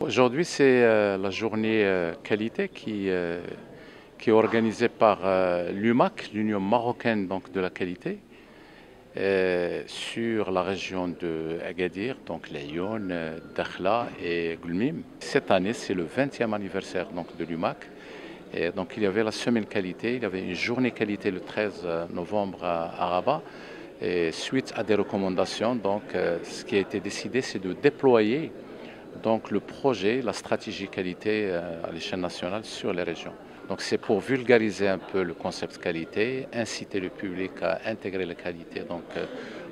Aujourd'hui, c'est la journée qualité qui est organisée par l'UMAC, l'Union marocaine donc, de la qualité, sur la région de Agadir, donc Laayoune, Dakhla et Goulmim. Cette année, c'est le 20e anniversaire donc, de l'UMAC. Et donc il y avait la semaine qualité, il y avait une journée qualité le 13 novembre à Rabat. Et suite à des recommandations, donc, ce qui a été décidé, c'est de déployer donc, le projet, la stratégie qualité à l'échelle nationale sur les régions. Donc c'est pour vulgariser un peu le concept qualité, inciter le public à intégrer la qualité donc,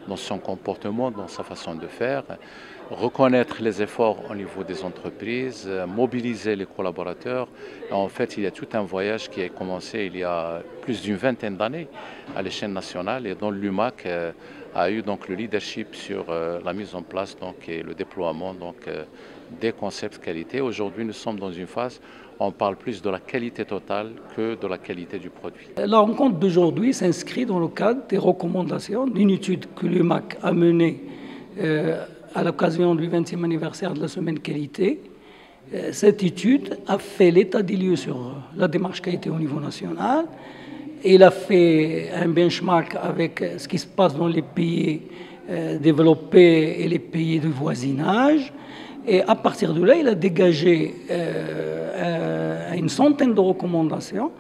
dans son comportement, dans sa façon de faire, reconnaître les efforts au niveau des entreprises, mobiliser les collaborateurs. En fait, il y a tout un voyage qui a commencé il y a plus d'une vingtaine d'années à l'échelle nationale et dont l'UMAC a eu donc le leadership sur la mise en place donc, et le déploiement donc, des concepts qualité. Aujourd'hui, nous sommes dans une phase où on parle plus de la qualité totale que de la qualité du produit. La rencontre d'aujourd'hui s'inscrit dans le cadre des recommandations d'une étude que l'UMAC a menée à l'occasion du 20e anniversaire de la semaine qualité. Cette étude a fait l'état des lieux sur la démarche qualité au niveau national. Il a fait un benchmark avec ce qui se passe dans les pays développés et les pays de voisinage. Et à partir de là, il a dégagé une centaine de recommandations.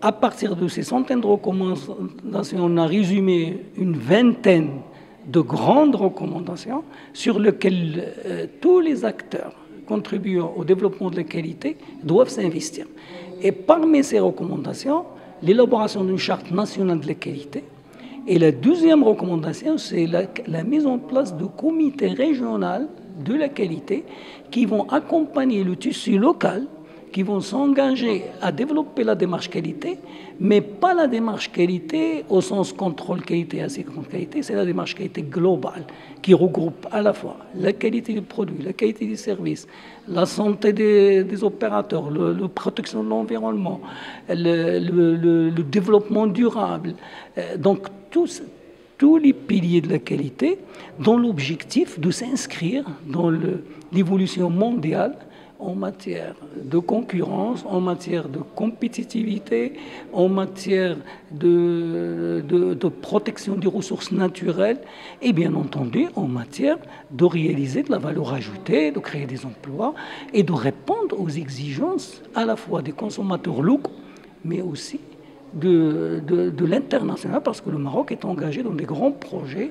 À partir de ces centaines de recommandations, on a résumé une vingtaine de grandes recommandations sur lesquelles tous les acteurs contribuant au développement de la qualité doivent s'investir. Et parmi ces recommandations, l'élaboration d'une charte nationale de la qualité. Et la deuxième recommandation, c'est la mise en place de comités régionaux de la qualité qui vont accompagner le tissu local, qui vont s'engager à développer la démarche qualité, mais pas la démarche qualité au sens contrôle qualité, assurance qualité, c'est la démarche qualité globale qui regroupe à la fois la qualité du produit, la qualité du service, la santé des opérateurs, la protection de l'environnement, le développement durable. Donc tous les piliers de la qualité dans l'objectif de s'inscrire dans l'évolution mondiale en matière de concurrence, en matière de compétitivité, en matière de protection des ressources naturelles et bien entendu en matière de réaliser de la valeur ajoutée, de créer des emplois et de répondre aux exigences à la fois des consommateurs locaux mais aussi de l'international parce que le Maroc est engagé dans des grands projets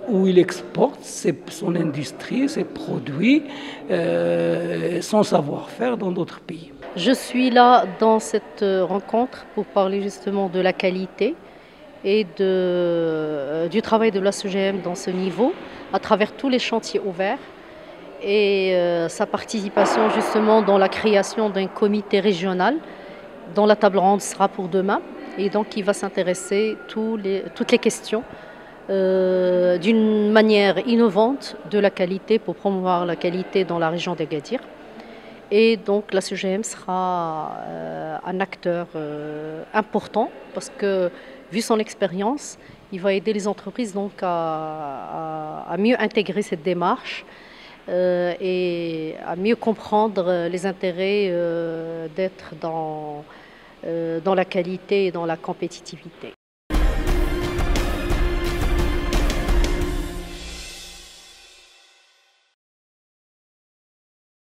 où il exporte son industrie, ses produits, son savoir-faire dans d'autres pays. Je suis là dans cette rencontre pour parler justement de la qualité et du travail de la CGM dans ce niveau, à travers tous les chantiers ouverts et sa participation justement dans la création d'un comité régional dont la table ronde sera pour demain et donc qui va s'intéresser toutes les questions d'une manière innovante de la qualité pour promouvoir la qualité dans la région d'Agadir. Et donc la CGM sera un acteur important parce que, vu son expérience, il va aider les entreprises donc à mieux intégrer cette démarche et à mieux comprendre les intérêts d'être dans la qualité et dans la compétitivité.